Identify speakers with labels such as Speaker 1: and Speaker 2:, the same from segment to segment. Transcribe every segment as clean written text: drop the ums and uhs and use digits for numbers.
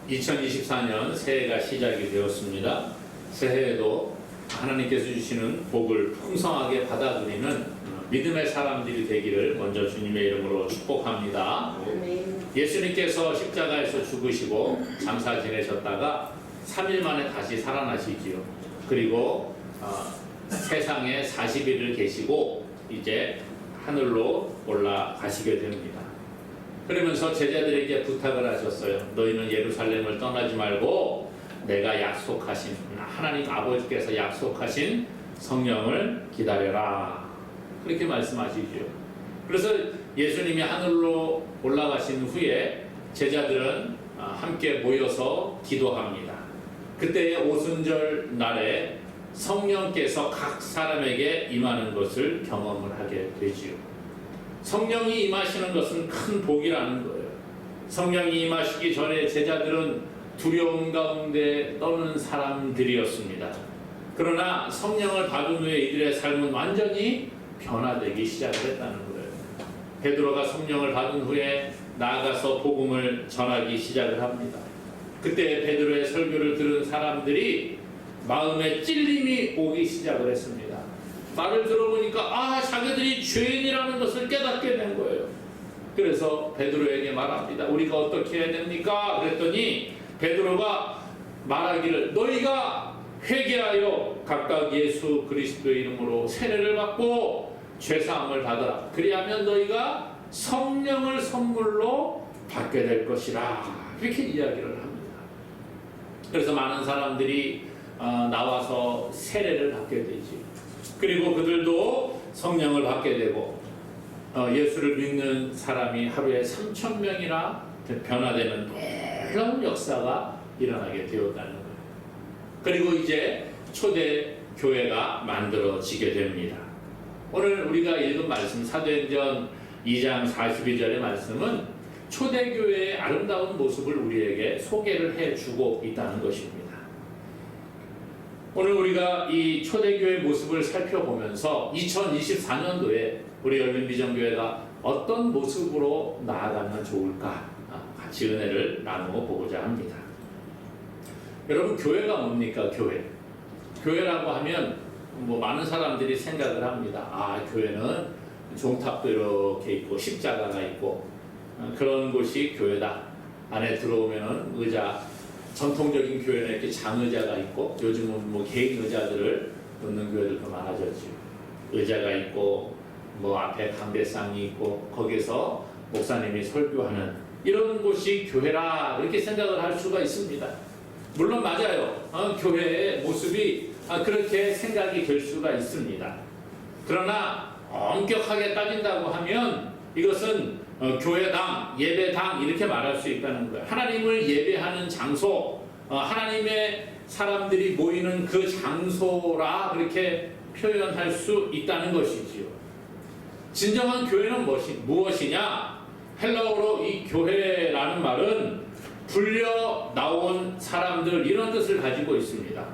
Speaker 1: 2024년 새해가 시작이 되었습니다. 새해에도 하나님께서 주시는 복을 풍성하게 받아들이는 믿음의 사람들이 되기를 먼저 주님의 이름으로 축복합니다. 예수님께서 십자가에서 죽으시고 장사 지내셨다가 3일 만에 다시 살아나시지요. 그리고 세상에 40일을 계시고 이제 하늘로 올라가시게 됩니다. 그러면서 제자들에게 부탁을 하셨어요. 너희는 예루살렘을 떠나지 말고 내가 약속하신 하나님 아버지께서 약속하신 성령을 기다려라. 그렇게 말씀하시죠. 그래서 예수님이 하늘로 올라가신 후에 제자들은 함께 모여서 기도합니다. 그때의 오순절 날에 성령께서 각 사람에게 임하는 것을 경험을 하게 되지요. 성령이 임하시는 것은 큰 복이라는 거예요. 성령이 임하시기 전에 제자들은 두려움 가운데 떠는 사람들이었습니다. 그러나 성령을 받은 후에 이들의 삶은 완전히 변화되기 시작을 했다는 거예요. 베드로가 성령을 받은 후에 나아가서 복음을 전하기 시작을 합니다. 그때 베드로의 설교를 들은 사람들이 마음에 찔림이 오기 시작을 했습니다. 말을 들어보니까 자기들이 죄인이라는 것을 깨닫게 된 거예요. 그래서 베드로에게 말합니다. 우리가 어떻게 해야 됩니까? 그랬더니 베드로가 말하기를 너희가 회개하여 각각 예수 그리스도의 이름으로 세례를 받고 죄사함을 받아라. 그리하면 너희가 성령을 선물로 받게 될 것이라. 이렇게 이야기를 합니다. 그래서 많은 사람들이 나와서 세례를 받게 되지. 그리고 그들도 성령을 받게 되고 예수를 믿는 사람이 하루에 3,000명이나 변화되는 놀라운 역사가 일어나게 되었다는 거예요. 그리고 이제 초대 교회가 만들어지게 됩니다. 오늘 우리가 읽은 말씀 사도행전 2장 42절의 말씀은 초대교회의 아름다운 모습을 우리에게 소개를 해주고 있다는 것입니다. 오늘 우리가 이 초대교회의 모습을 살펴보면서 2024년도에 우리 열린비전교회가 어떤 모습으로 나아가면 좋을까 같이 은혜를 나누어 보고자 합니다. 여러분, 교회가 뭡니까? 교회라고 하면 많은 사람들이 생각을 합니다. 교회는 종탑도 이렇게 있고 십자가가 있고 그런 곳이 교회다. 안에 들어오면은 의자, 전통적인 교회는 이렇게 장의자가 있고 요즘은 개인 의자들을 놓는 교회들도 많아졌죠. 의자가 있고 앞에 강대상이 있고 거기서 목사님이 설교하는 이런 곳이 교회라 이렇게 생각을 할 수가 있습니다. 물론 맞아요. 교회의 모습이 그렇게 생각이 될 수가 있습니다. 그러나 엄격하게 따진다고 하면 이것은 교회당, 예배당 이렇게 말할 수 있다는 거예요. 하나님을 예배하는 장소, 하나님의 사람들이 모이는 그 장소라 그렇게 표현할 수 있다는 것이지요. 진정한 교회는 무엇이냐? 헬라어로 이 교회라는 말은 불려 나온 사람들 이런 뜻을 가지고 있습니다.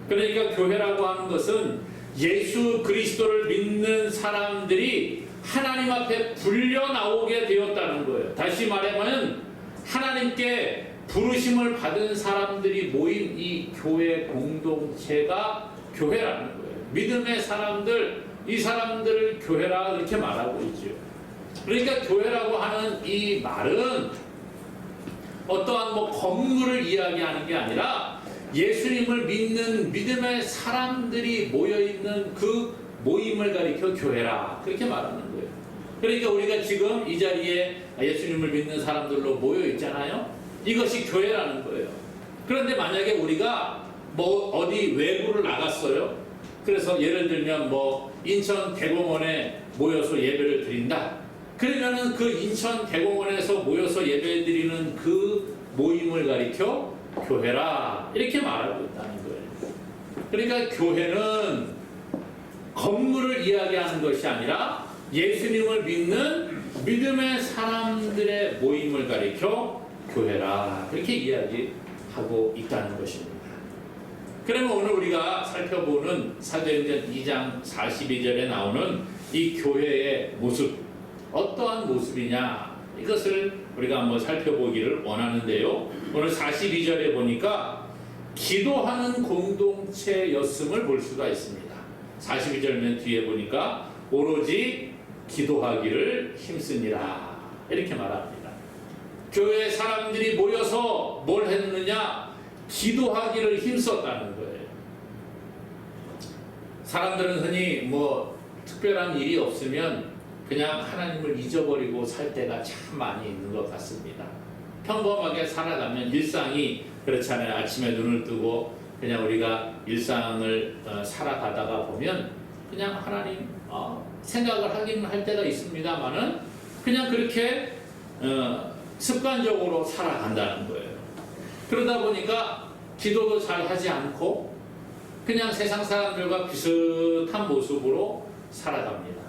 Speaker 1: 그러니까 교회라고 하는 것은 예수 그리스도를 믿는 사람들이 하나님 앞에 불려 나오게 되었다는 거예요. 다시 말하면 하나님께 부르심을 받은 사람들이 모인 이 교회 공동체가 교회라는 거예요. 믿음의 사람들, 이 사람들을 교회라 이렇게 말하고 있죠. 그러니까 교회라고 하는 이 말은 어떠한 건물을 이야기하는 게 아니라 예수님을 믿는 믿음의 사람들이 모여있는 그 모임을 가리켜 교회라 그렇게 말하는 거예요. 그러니까 우리가 지금 이 자리에 예수님을 믿는 사람들로 모여 있잖아요. 이것이 교회라는 거예요. 그런데 만약에 우리가 어디 외부를 나갔어요. 그래서 예를 들면 인천 대공원에 모여서 예배를 드린다. 그러면은 그 인천 대공원에서 모여서 예배 드리는 그 모임을 가리켜 교회라 이렇게 말하고 있다는 거예요. 그러니까 교회는 건물을 이야기하는 것이 아니라 예수님을 믿는 믿음의 사람들의 모임을 가리켜 교회라 그렇게 이야기하고 있다는 것입니다. 그러면 오늘 우리가 살펴보는 사도행전 2장 42절에 나오는 이 교회의 모습 어떠한 모습이냐 이것을 우리가 한번 살펴보기를 원하는데요. 오늘 42절에 보니까 기도하는 공동체였음을 볼 수가 있습니다. 42절 맨 뒤에 보니까 오로지 기도하기를 힘쓰니라 이렇게 말합니다. 교회 사람들이 모여서 뭘 했느냐? 기도하기를 힘썼다는 거예요. 사람들은 흔히 뭐 특별한 일이 없으면 그냥 하나님을 잊어버리고 살 때가 참 많이 있는 것 같습니다. 평범하게 살아가면 일상이 그렇잖아요. 아침에 눈을 뜨고 그냥 우리가 일상을 살아가다가 보면 그냥 하나님 생각을 하긴 할 때가 있습니다만은 그냥 그렇게 습관적으로 살아간다는 거예요. 그러다 보니까 기도도 잘 하지 않고 그냥 세상 사람들과 비슷한 모습으로 살아갑니다.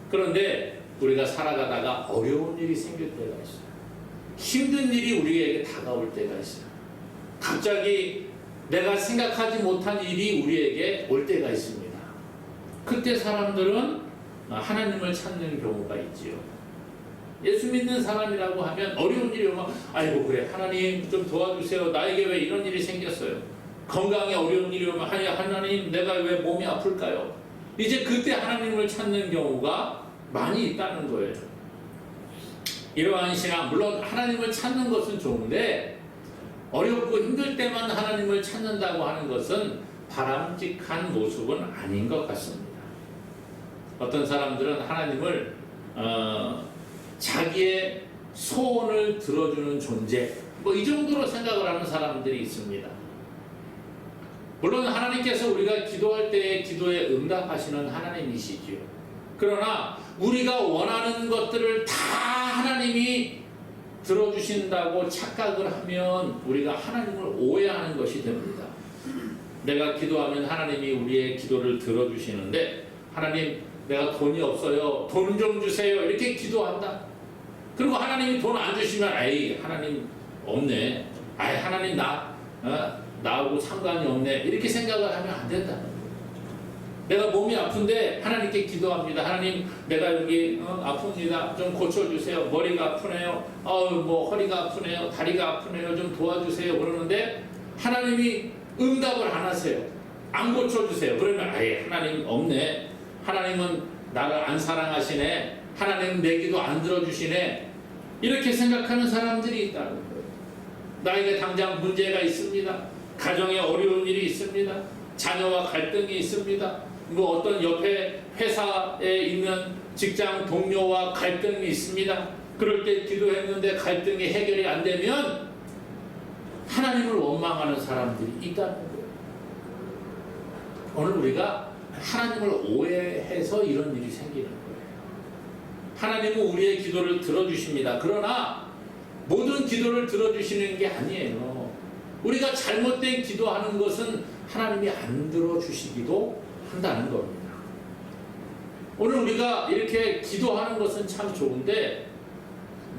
Speaker 1: 그런데 우리가 살아가다가 어려운 일이 생길 때가 있어요. 힘든 일이 우리에게 다가올 때가 있어요. 갑자기 내가 생각하지 못한 일이 우리에게 올 때가 있습니다. 그때 사람들은 하나님을 찾는 경우가 있지요. 예수 믿는 사람이라고 하면 어려운 일이 오면 아이고 그래 하나님 좀 도와주세요. 나에게 왜 이런 일이 생겼어요. 건강에 어려운 일이 오면 하나님 내가 왜 몸이 아플까요? 이제 그때 하나님을 찾는 경우가 많이 있다는 거예요. 이러한 신앙, 물론 하나님을 찾는 것은 좋은데 어렵고 힘들 때만 하나님을 찾는다고 하는 것은 바람직한 모습은 아닌 것 같습니다. 어떤 사람들은 하나님을 자기의 소원을 들어주는 존재, 뭐 이 정도로 생각을 하는 사람들이 있습니다. 물론 하나님께서 우리가 기도할 때의 기도에 응답하시는 하나님이시지요. 그러나 우리가 원하는 것들을 다 하나님이 들어주신다고 착각을 하면 우리가 하나님을 오해하는 것이 됩니다. 내가 기도하면 하나님이 우리의 기도를 들어주시는데 하나님 내가 돈이 없어요. 돈 좀 주세요. 이렇게 기도한다. 그리고 하나님이 돈 안 주시면 아이 하나님 없네. 아이 하나님 나하고 상관이 없네. 이렇게 생각을 하면 안 된다는 거예요. 내가 몸이 아픈데 하나님께 기도합니다. 하나님 내가 여기 아픕니다. 좀 고쳐주세요. 머리가 아프네요. 뭐 허리가 아프네요. 다리가 아프네요. 좀 도와주세요. 그러는데 하나님이 응답을 안 하세요. 안 고쳐주세요. 그러면 아예 하나님 없네. 하나님은 나를 안 사랑하시네. 하나님은 내 기도 안 들어주시네. 이렇게 생각하는 사람들이 있다는 거예요. 나에게 당장 문제가 있습니다. 가정에 어려운 일이 있습니다. 자녀와 갈등이 있습니다. 뭐 어떤 옆에 회사에 있는 직장 동료와 갈등이 있습니다. 그럴 때 기도했는데 갈등이 해결이 안 되면 하나님을 원망하는 사람들이 있다는 거예요. 오늘 우리가 하나님을 오해해서 이런 일이 생기는 거예요. 하나님은 우리의 기도를 들어주십니다. 그러나 모든 기도를 들어주시는 게 아니에요. 우리가 잘못된 기도하는 것은 하나님이 안 들어주시기도 한다는 겁니다. 오늘 우리가 이렇게 기도하는 것은 참 좋은데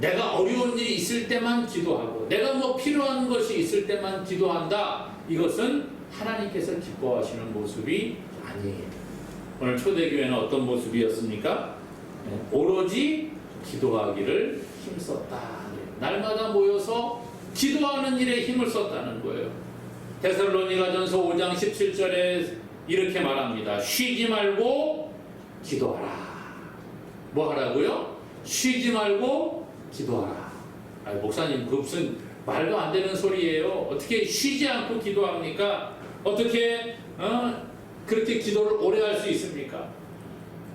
Speaker 1: 내가 어려운 일이 있을 때만 기도하고 내가 뭐 필요한 것이 있을 때만 기도한다. 이것은 하나님께서 기뻐하시는 모습이 아니에요. 오늘 초대교회는 어떤 모습이었습니까? 오로지 기도하기를 힘썼다. 날마다 모여서 기도하는 일에 힘을 썼다는 거예요. 데살로니가전서 5장 17절에 이렇게 말합니다. 쉬지 말고 기도하라. 뭐 하라고요? 쉬지 말고 기도하라. 목사님 그 무슨 말도 안 되는 소리예요. 어떻게 쉬지 않고 기도합니까? 어떻게 그렇게 기도를 오래 할 수 있습니까?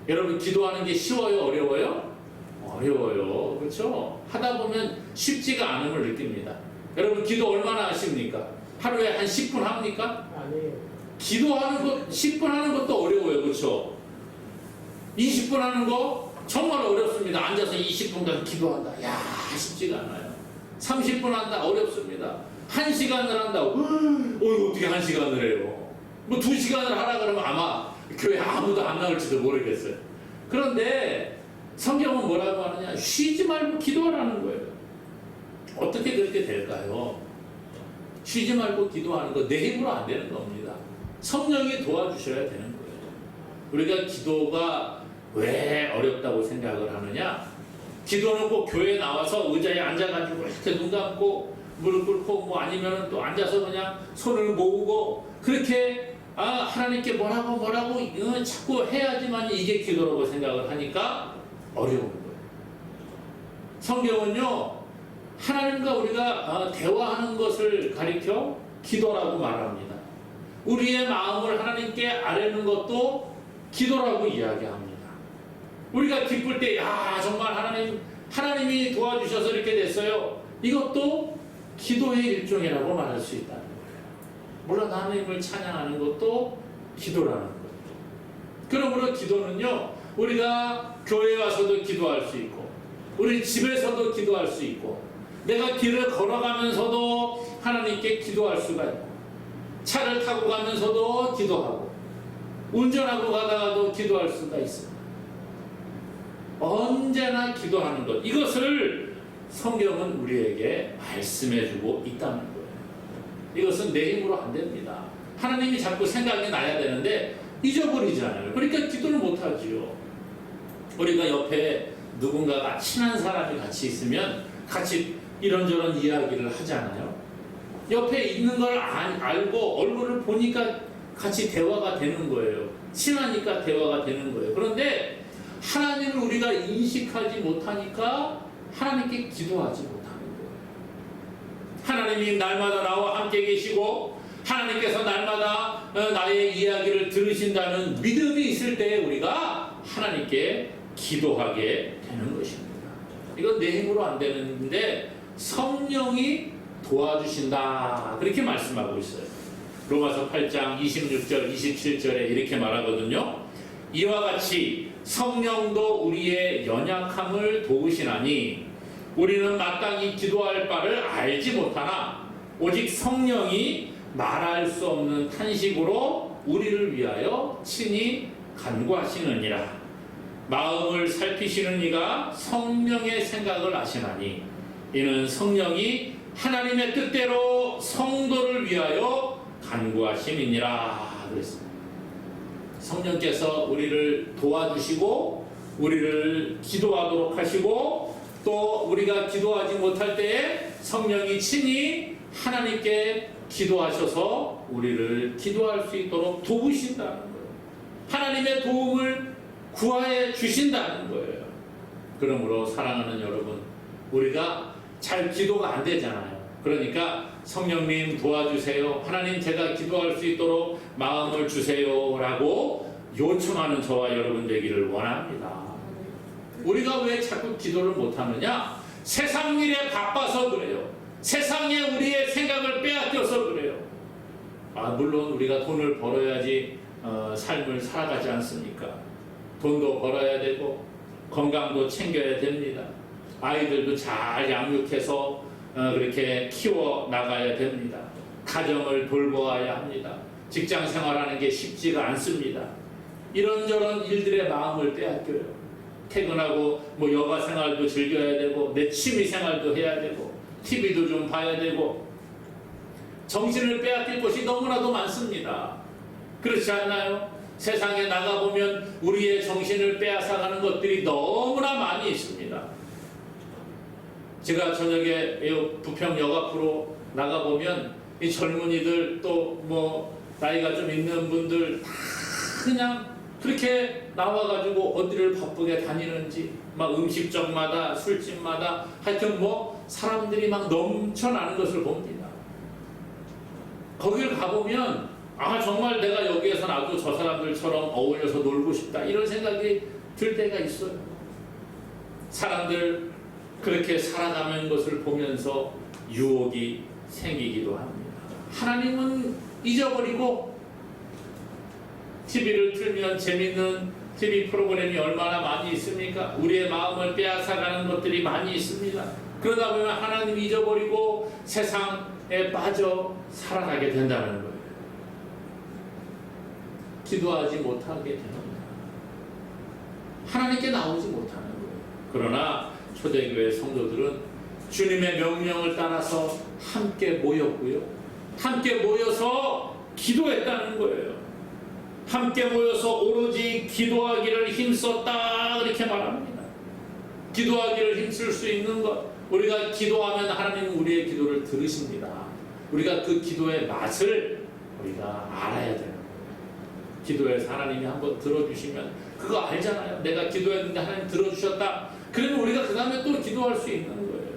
Speaker 1: 여러분 기도하는 게 쉬워요? 어려워요? 어려워요. 그렇죠? 하다 보면 쉽지가 않음을 느낍니다. 여러분 기도 얼마나 하십니까? 하루에 한 10분 합니까?
Speaker 2: 아니에요.
Speaker 1: 기도하는 것 10분 하는 것도 어려워요. 그렇죠? 20분 하는 거 정말 어렵습니다. 앉아서 20분간 기도한다. 야 쉽지가 않아요. 30분 한다. 어렵습니다. 1시간을 한다고 어떻게 1시간을 해요? 뭐 2시간을 하라 그러면 아마 교회 아무도 안 나올지도 모르겠어요. 그런데 성경은 뭐라고 하느냐? 쉬지 말고 기도하라는 거예요. 어떻게 그렇게 될까요? 쉬지 말고 기도하는 거 내 힘으로 안 되는 겁니다. 성령이 도와주셔야 되는 거예요. 우리가 기도가 왜 어렵다고 생각을 하느냐? 기도는 꼭 교회에 나와서 의자에 앉아가지고 이렇게 눈 감고 무릎 꿇고 뭐 아니면 또 앉아서 그냥 손을 모으고 그렇게 하나님께 뭐라고 자꾸 해야지만 이게 기도라고 생각을 하니까 어려운 거예요. 성경은요 하나님과 우리가 대화하는 것을 가리켜 기도라고 말합니다. 우리의 마음을 하나님께 아뢰는 것도 기도라고 이야기합니다. 우리가 기쁠 때 정말 하나님이 도와주셔서 이렇게 됐어요. 이것도 기도의 일종이라고 말할 수 있다는 거예요. 물론 하나님을 찬양하는 것도 기도라는 거예요. 그러므로 기도는요 우리가 교회에 와서도 기도할 수 있고 우리 집에서도 기도할 수 있고 내가 길을 걸어가면서도 하나님께 기도할 수가 있고 차를 타고 가면서도 기도하고 운전하고 가다가도 기도할 수가 있습니다. 언제나 기도하는 것, 이것을 성경은 우리에게 말씀해주고 있다는 거예요. 이것은 내 힘으로 안 됩니다. 하나님이 자꾸 생각이 나야 되는데 잊어버리잖아요. 그러니까 기도를 못하지요. 우리가 옆에 누군가가 친한 사람이 같이 있으면 같이 이런저런 이야기를 하잖아요. 옆에 있는 걸 알고 얼굴을 보니까 같이 대화가 되는 거예요. 친하니까 대화가 되는 거예요. 그런데 하나님을 우리가 인식하지 못하니까 하나님께 기도하지 못하는 거예요. 하나님이 날마다 나와 함께 계시고 하나님께서 날마다 나의 이야기를 들으신다는 믿음이 있을 때 우리가 하나님께 기도하게 되는 것입니다. 이건 내 힘으로 안 되는데 성령이 도와주신다 그렇게 말씀하고 있어요. 로마서 8장 26절 27절에 이렇게 말하거든요. 이와 같이 성령도 우리의 연약함을 도우시나니 우리는 마땅히 기도할 바를 알지 못하나 오직 성령이 말할 수 없는 탄식으로 우리를 위하여 친히 간구하시느니라. 마음을 살피시는 이가 성령의 생각을 아시나니 이는 성령이 하나님의 뜻대로 성도를 위하여 간구하심이니라 그랬습니다. 성령께서 우리를 도와주시고 우리를 기도하도록 하시고 또 우리가 기도하지 못할 때에 성령이 친히 하나님께 기도하셔서 우리를 기도할 수 있도록 도우신다는 거예요. 하나님의 도움을 구하여 주신다는 거예요. 그러므로 사랑하는 여러분, 우리가 잘 기도가 안 되잖아요. 그러니까 성령님 도와주세요. 하나님 제가 기도할 수 있도록 마음을 주세요 라고 요청하는 저와 여러분 되기를 원합니다. 우리가 왜 자꾸 기도를 못하느냐? 세상 일에 바빠서 그래요. 세상에 우리의 생각을 빼앗겨서 그래요. 물론 우리가 돈을 벌어야지 삶을 살아가지 않습니까? 돈도 벌어야 되고 건강도 챙겨야 됩니다. 아이들도 잘 양육해서 그렇게 키워 나가야 됩니다. 가정을 돌보아야 합니다. 직장 생활하는 게 쉽지가 않습니다. 이런저런 일들의 마음을 빼앗겨요. 퇴근하고 뭐 여가 생활도 즐겨야 되고 내 취미 생활도 해야 되고 TV도 좀 봐야 되고 정신을 빼앗길 것이 너무나도 많습니다. 그렇지 않나요? 세상에 나가보면 우리의 정신을 빼앗아가는 것들이 너무나 많이 있습니다. 제가 저녁에 부평 역 앞으로 나가보면 이 젊은이들 또 뭐 나이가 좀 있는 분들 다 그냥 그렇게 나와가지고 어디를 바쁘게 다니는지 막 음식점마다 술집마다 하여튼 뭐 사람들이 막 넘쳐나는 것을 봅니다. 거길 가보면 정말 내가 여기에서 나도 저 사람들처럼 어울려서 놀고 싶다 이런 생각이 들 때가 있어요. 사람들 그렇게 살아가는 것을 보면서 유혹이 생기기도 합니다. 하나님은 잊어버리고 TV를 틀면 재밌는 TV 프로그램이 얼마나 많이 있습니까? 우리의 마음을 빼앗아가는 것들이 많이 있습니다. 그러다 보면 하나님 잊어버리고 세상에 빠져 살아가게 된다는 거예요. 기도하지 못하게 됩니다. 하나님께 나오지 못하는 거예요. 그러나 초대교회 성도들은 주님의 명령을 따라서 함께 모였고요. 함께 모여서 기도했다는 거예요. 함께 모여서 오로지 기도하기를 힘썼다 이렇게 말합니다. 기도하기를 힘쓸 수 있는 것. 우리가 기도하면 하나님은 우리의 기도를 들으십니다. 우리가 그 기도의 맛을 우리가 알아야 돼요. 기도해서 하나님이 한번 들어주시면 그거 알잖아요. 내가 기도했는데 하나님 들어주셨다. 그러면 우리가 그 다음에 또 기도할 수 있는 거예요.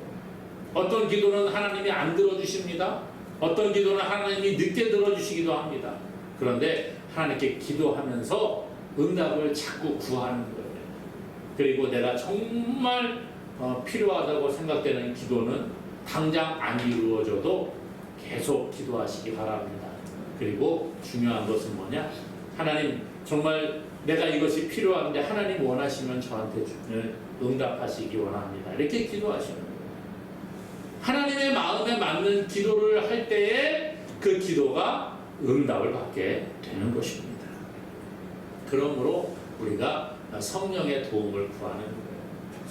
Speaker 1: 어떤 기도는 하나님이 안 들어주십니다. 어떤 기도는 하나님이 늦게 들어주시기도 합니다. 그런데 하나님께 기도하면서 응답을 자꾸 구하는 거예요. 그리고 내가 정말 필요하다고 생각되는 기도는 당장 안 이루어져도 계속 기도하시기 바랍니다. 그리고 중요한 것은 뭐냐? 하나님 정말 내가 이것이 필요한데 하나님 원하시면 저한테 응답하시기 원합니다. 이렇게 기도하시는 거예요. 하나님의 마음에 맞는 기도를 할 때에 그 기도가 응답을 받게 되는 것입니다. 그러므로 우리가 성령의 도움을 구하는 거예요.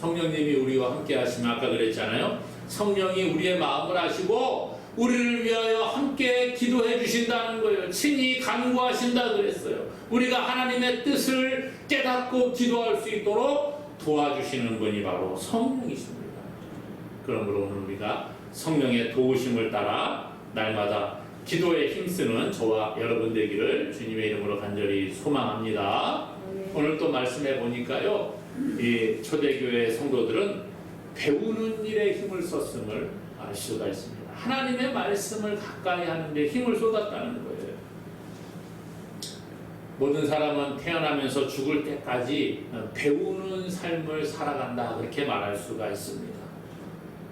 Speaker 1: 성령님이 우리와 함께 하시면 아까 그랬잖아요. 성령이 우리의 마음을 아시고 우리를 위하여 함께 기도해 주신다는 거예요. 친히 간구하신다 그랬어요. 우리가 하나님의 뜻을 깨닫고 기도할 수 있도록 도와주시는 분이 바로 성령이십니다. 그러므로 오늘 우리가 성령의 도우심을 따라 날마다 기도에 힘쓰는 저와 여러분 되기를 주님의 이름으로 간절히 소망합니다. 오늘 또 말씀해 보니까요, 이 초대교회 성도들은 배우는 일에 힘을 썼음을 알 수가 있습니다. 하나님의 말씀을 가까이 하는데 힘을 쏟았다는 거예요. 모든 사람은 태어나면서 죽을 때까지 배우는 삶을 살아간다, 그렇게 말할 수가 있습니다.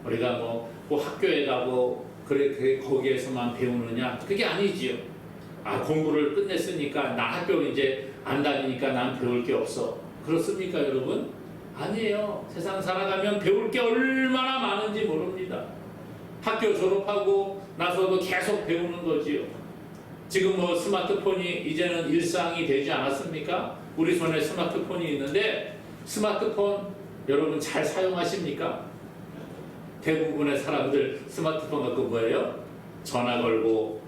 Speaker 1: 우리가 뭐 학교에 가고 그래 거기에서만 배우느냐? 그게 아니지요. 공부를 끝냈으니까 나 학교 이제 안 다니니까 난 배울 게 없어. 그렇습니까, 여러분? 아니에요. 세상 살아가면 배울 게 얼마나 많은지 모릅니다. 학교 졸업하고 나서도 계속 배우는 거지요. 지금 뭐 스마트폰이 이제는 일상이 되지 않았습니까? 우리 손에 스마트폰이 있는데 스마트폰 여러분 잘 사용하십니까? 대부분의 사람들 스마트폰 갖고 뭐예요? 전화 걸고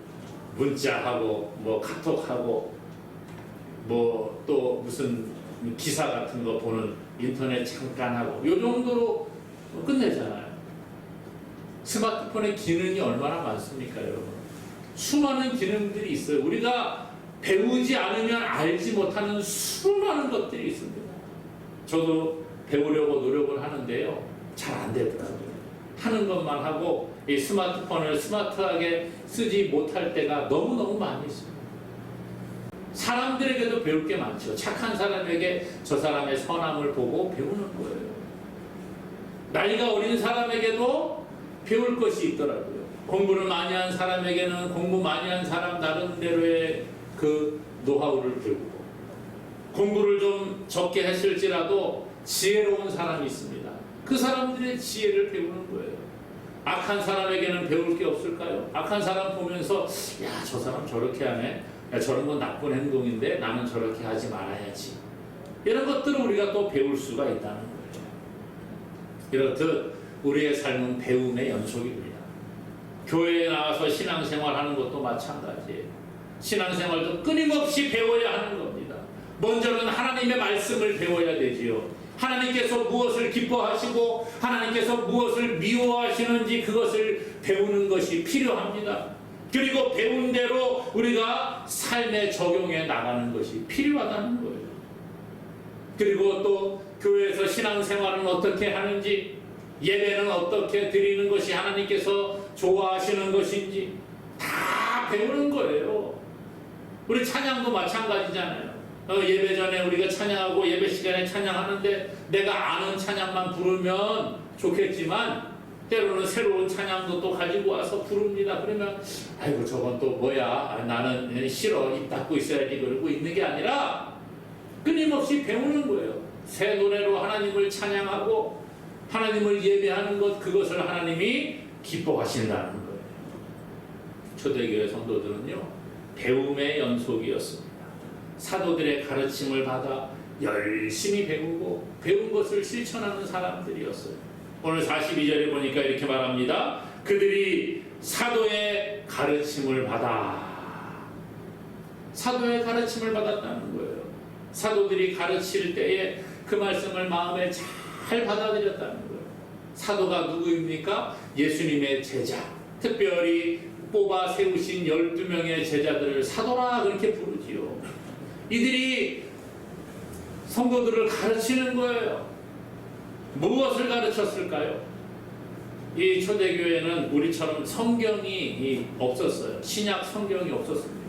Speaker 1: 문자하고 뭐 카톡하고 뭐 또 무슨 기사 같은 거 보는 인터넷 잠깐 하고 요 정도로 끝내잖아요. 스마트폰의 기능이 얼마나 많습니까, 여러분? 수많은 기능들이 있어요. 우리가 배우지 않으면 알지 못하는 수많은 것들이 있습니다. 저도 배우려고 노력을 하는데요, 잘 안 되더라고요. 하는 것만 하고 이 스마트폰을 스마트하게 쓰지 못할 때가 너무너무 많이 있습니다. 사람들에게도 배울 게 많죠. 착한 사람에게 저 사람의 선함을 보고 배우는 거예요. 나이가 어린 사람에게도 배울 것이 있더라고요. 공부를 많이 한 사람에게는 공부 많이 한 사람 나름대로의 그 노하우를 배우고, 공부를 좀 적게 했을지라도 지혜로운 사람이 있습니다. 그 사람들의 지혜를 배우는 거예요. 악한 사람에게는 배울 게 없을까요? 악한 사람 보면서 야, 저 사람 저렇게 하네. 야, 저런 건 나쁜 행동인데 나는 저렇게 하지 말아야지. 이런 것들을 우리가 또 배울 수가 있다는 거예요. 이렇듯 우리의 삶은 배움의 연속입니다. 교회에 나와서 신앙생활하는 것도 마찬가지예요. 신앙생활도 끊임없이 배워야 하는 겁니다. 먼저는 하나님의 말씀을 배워야 되지요. 하나님께서 무엇을 기뻐하시고 하나님께서 무엇을 미워하시는지 그것을 배우는 것이 필요합니다. 그리고 배운 대로 우리가 삶에 적용해 나가는 것이 필요하다는 거예요. 그리고 또 교회에서 신앙생활은 어떻게 하는지, 예배는 어떻게 드리는 것이 하나님께서 좋아하시는 것인지 다 배우는 거예요. 우리 찬양도 마찬가지잖아요. 예배 전에 우리가 찬양하고 예배 시간에 찬양하는데 내가 아는 찬양만 부르면 좋겠지만 때로는 새로운 찬양도 또 가지고 와서 부릅니다. 그러면 아이고 저건 또 뭐야, 나는 싫어, 입 닫고 있어야지, 그러고 있는 게 아니라 끊임없이 배우는 거예요. 새 노래로 하나님을 찬양하고 하나님을 예배하는 것, 그것을 하나님이 기뻐하신다는 거예요. 초대교회 성도들은요, 배움의 연속이었습니다. 사도들의 가르침을 받아 열심히 배우고 배운 것을 실천하는 사람들이었어요. 오늘 42절에 보니까 이렇게 말합니다. 그들이 사도의 가르침을 받아. 사도의 가르침을 받았다는 거예요. 사도들이 가르칠 때에 그 말씀을 마음에 잘 잘 받아들였다는 거예요. 사도가 누구입니까? 예수님의 제자. 특별히 뽑아 세우신 12명의 제자들을 사도라 그렇게 부르지요. 이들이 성도들을 가르치는 거예요. 무엇을 가르쳤을까요? 이 초대교회는 우리처럼 성경이 없었어요. 신약 성경이 없었습니다.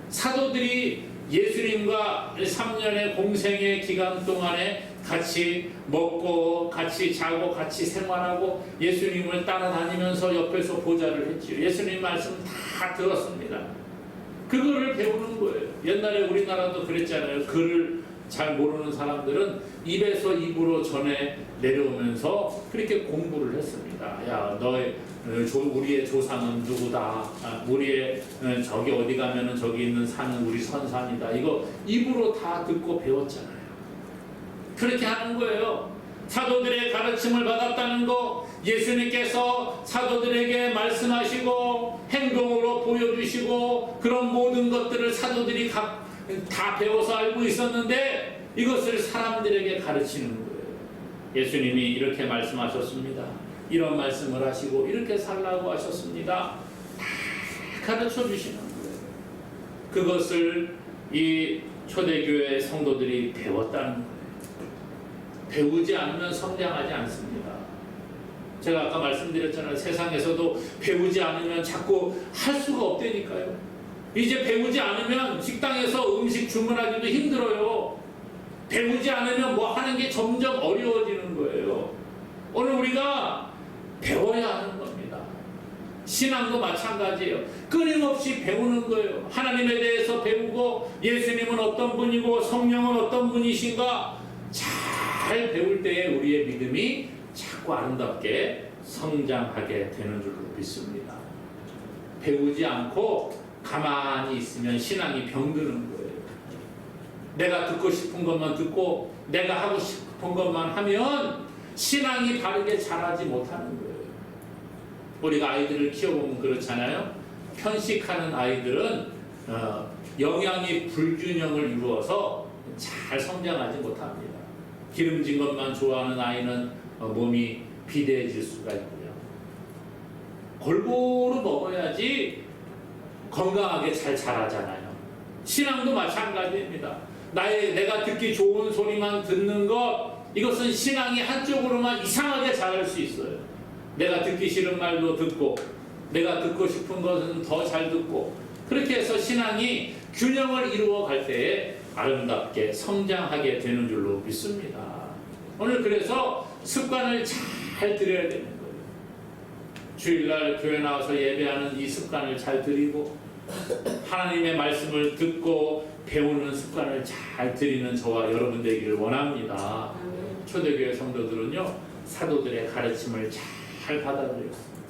Speaker 1: 사도들이 예수님과 3년의 공생의 기간 동안에 같이 먹고 같이 자고 같이 생활하고 예수님을 따라다니면서 옆에서 보좌를 했지요. 예수님 말씀 다 들었습니다. 그거를 배우는 거예요. 옛날에 우리나라도 그랬잖아요. 글을 잘 모르는 사람들은 입에서 입으로 전해 내려오면서 그렇게 공부를 했습니다. 야, 우리의 조상은 누구다. 우리의 저기 어디 가면은 저기 있는 산은 우리 선산이다. 이거 입으로 다 듣고 배웠잖아요. 그렇게 하는 거예요. 사도들의 가르침을 받았다는 거, 예수님께서 사도들에게 말씀하시고 행동으로 보여주시고 그런 모든 것들을 사도들이 다 배워서 알고 있었는데 이것을 사람들에게 가르치는 거예요. 예수님이 이렇게 말씀하셨습니다. 이런 말씀을 하시고 이렇게 살라고 하셨습니다. 다 가르쳐 주시는 거예요. 그것을 이 초대교회 성도들이 배웠다는 거예요. 배우지 않으면 성장하지 않습니다. 제가 아까 말씀드렸잖아요. 세상에서도 배우지 않으면 자꾸 할 수가 없다니까요. 이제 배우지 않으면 식당에서 음식 주문하기도 힘들어요. 배우지 않으면 뭐 하는 게 점점 어려워지는 거예요. 오늘 우리가 배워야 하는 겁니다. 신앙도 마찬가지예요. 끊임없이 배우는 거예요. 하나님에 대해서 배우고 예수님은 어떤 분이고 성령은 어떤 분이신가 잘 배울 때에 우리의 믿음이 자꾸 아름답게 성장하게 되는 줄로 믿습니다. 배우지 않고 가만히 있으면 신앙이 병드는 거예요. 내가 듣고 싶은 것만 듣고 내가 하고 싶은 것만 하면 신앙이 바르게 자라지 못하는 거예요. 우리가 아이들을 키워보면 그렇잖아요. 편식하는 아이들은 영양이 불균형을 이루어서 잘 성장하지 못합니다. 기름진 것만 좋아하는 아이는 몸이 비대해질 수가 있고요. 골고루 먹어야지 건강하게 잘 자라잖아요. 신앙도 마찬가지입니다. 내가 듣기 좋은 소리만 듣는 것, 이것은 신앙이 한쪽으로만 이상하게 자랄 수 있어요. 내가 듣기 싫은 말도 듣고 내가 듣고 싶은 것은 더 잘 듣고 그렇게 해서 신앙이 균형을 이루어 갈 때에 아름답게 성장하게 되는 줄로 믿습니다. 오늘 그래서 습관을 잘 들여야 되는 거예요. 주일날 교회 나와서 예배하는 이 습관을 잘 들이고 하나님의 말씀을 듣고 배우는 습관을 잘 들이는 저와 여러분 되기를 원합니다. 초대교회 성도들은요, 사도들의 가르침을 잘 받아들였습니다.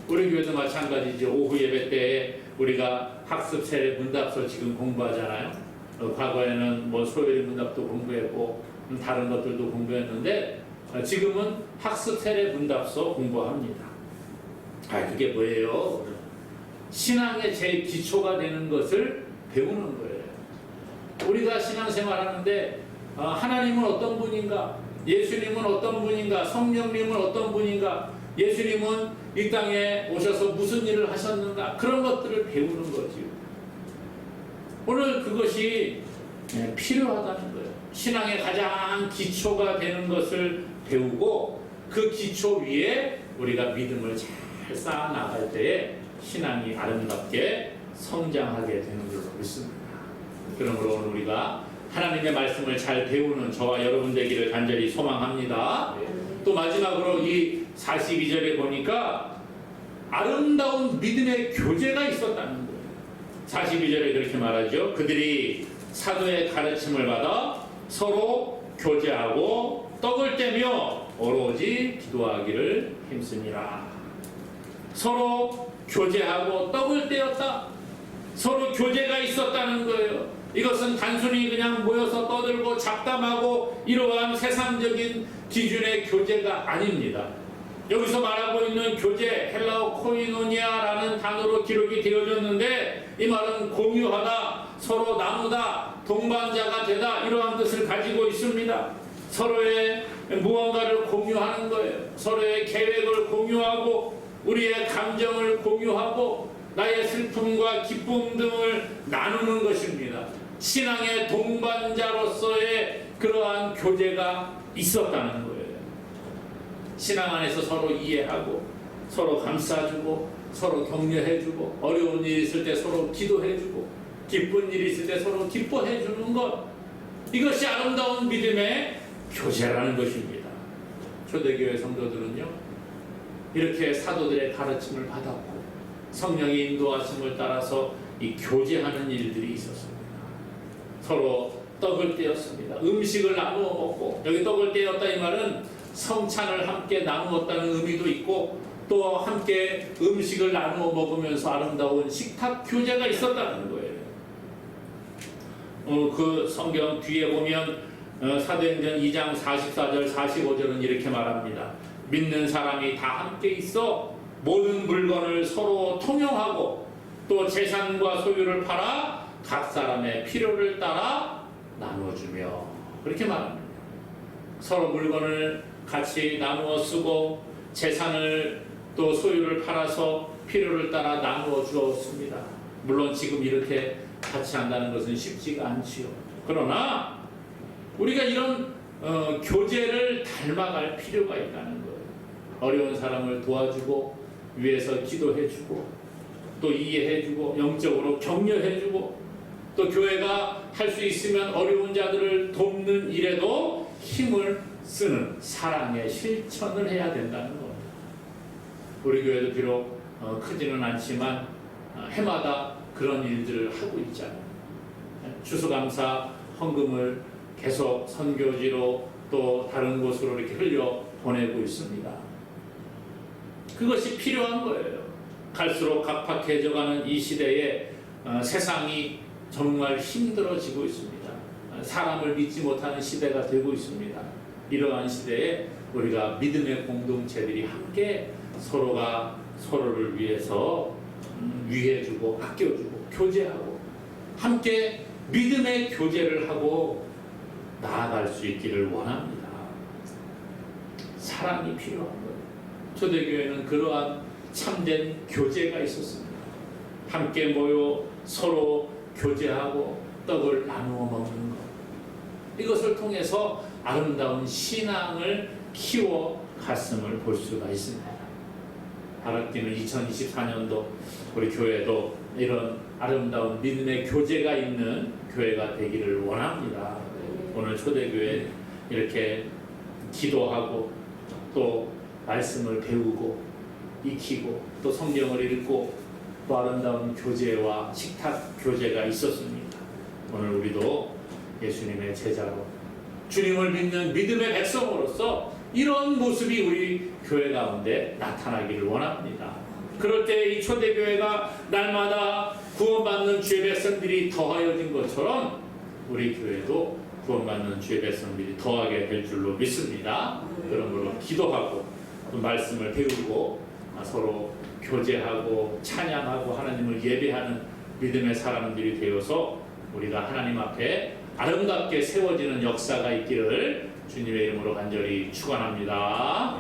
Speaker 1: 우리 교회도 마찬가지죠. 오후 예배 때에 우리가 학습 세례 문답서 지금 공부하잖아요. 과거에는 뭐 소요리 문답도 공부했고 다른 것들도 공부했는데 지금은 학습 세례 문답서 공부합니다. 그게 뭐예요? 신앙의 제일 기초가 되는 것을 배우는 거예요. 우리가 신앙생활 하는데 하나님은 어떤 분인가? 예수님은 어떤 분인가? 성령님은 어떤 분인가? 예수님은 이 땅에 오셔서 무슨 일을 하셨는가? 그런 것들을 배우는 거지요. 오늘 그것이 필요하다는 거예요. 신앙의 가장 기초가 되는 것을 배우고 그 기초 위에 우리가 믿음을 잘 쌓아 나갈 때에 신앙이 아름답게 성장하게 되는 줄로 믿습니다. 그러므로 오늘 우리가 하나님의 말씀을 잘 배우는 저와 여러분 되기를 간절히 소망합니다. 또 마지막으로 이 42절에 보니까 아름다운 믿음의 교제가 있었다는 거예요. 42절에 그렇게 말하죠. 그들이 사도의 가르침을 받아 서로 교제하고 떡을 떼며 오로지 기도하기를 힘쓰니라. 서로 교제하고 떡을 떼었다. 서로 교제가 있었다는 거예요. 이것은 단순히 그냥 모여서 떠들고 잡담하고 이러한 세상적인 기준의 교제가 아닙니다. 여기서 말하고 있는 교제, 헬라어 코이노니아라는 단어로 기록이 되어졌는데 이 말은 공유하다, 서로 나누다, 동반자가 되다 이러한 뜻을 가지고 있습니다. 서로의 무언가를 공유하는 거예요. 서로의 계획을 공유하고 우리의 감정을 공유하고 나의 슬픔과 기쁨 등을 나누는 것입니다. 신앙의 동반자로서의 그러한 교제가 있었다는 거예요. 신앙 안에서 서로 이해하고 서로 감싸주고 서로 격려해주고 어려운 일이 있을 때 서로 기도해주고 기쁜 일이 있을 때 서로 기뻐해주는 것, 이것이 아름다운 믿음의 교제라는 것입니다. 초대교회 성도들은요, 이렇게 사도들의 가르침을 받았고 성령의 인도하심을 따라서 이 교제하는 일들이 있었습니다. 서로 떡을 떼었습니다. 음식을 나누어 먹고, 여기 떡을 떼었다 이 말은 성찬을 함께 나누었다는 의미도 있고 또 함께 음식을 나누어 먹으면서 아름다운 식탁 교제가 있었다는 거예요. 그 성경 뒤에 보면 사도행전 2장 44절 45절은 이렇게 말합니다. 믿는 사람이 다 함께 있어 모든 물건을 서로 통용하고 또 재산과 소유를 팔아 각 사람의 필요를 따라 나누어주며, 그렇게 말합니다. 서로 물건을 같이 나누어 쓰고 재산을 또 소유를 팔아서 필요를 따라 나누어 주었습니다. 물론 지금 이렇게 같이 한다는 것은 쉽지가 않지요. 그러나 우리가 이런 교제를 닮아갈 필요가 있다는 거예요. 어려운 사람을 도와주고 위해서 기도해주고 또 이해해주고 영적으로 격려해주고 또 교회가 할 수 있으면 어려운 자들을 돕는 일에도 힘을 쓰는 사랑의 실천을 해야 된다는 겁니다. 우리 교회도 비록 크지는 않지만 해마다 그런 일들을 하고 있잖아요. 추수감사 헌금을 계속 선교지로 또 다른 곳으로 이렇게 흘려 보내고 있습니다. 그것이 필요한 거예요. 갈수록 각박해져가는 이 시대에 세상이 정말 힘들어지고 있습니다. 사람을 믿지 못하는 시대가 되고 있습니다. 이러한 시대에 우리가 믿음의 공동체들이 함께 서로가 서로를 위해서 위해주고 아껴주고 교제하고 함께 믿음의 교제를 하고 나아갈 수 있기를 원합니다. 사랑이 필요한 거예요. 초대교회는 그러한 참된 교제가 있었습니다. 함께 모여 서로 교제하고 떡을 나누어 먹는 것, 이것을 통해서 아름다운 신앙을 키워 갔음을 볼 수가 있습니다. 바라기는 2024년도 우리 교회도 이런 아름다운 믿음의 교제가 있는 교회가 되기를 원합니다. 오늘 초대교회 이렇게 기도하고 또 말씀을 배우고 익히고 또 성경을 읽고 또 아름다운 교제와 식탁 교제가 있었습니다. 오늘 우리도 예수님의 제자로 주님을 믿는 믿음의 백성으로서 이런 모습이 우리 교회 가운데 나타나기를 원합니다. 그럴 때 이 초대교회가 날마다 구원받는 주의 백성들이 더하여진 것처럼 우리 교회도 구원받는 주의 백성들이 더하게 될 줄로 믿습니다. 그러므로 기도하고 또 말씀을 배우고 서로 교제하고 찬양하고 하나님을 예배하는 믿음의 사람들이 되어서 우리가 하나님 앞에 아름답게 세워지는 역사가 있기를 주님의 이름으로 간절히 축원합니다.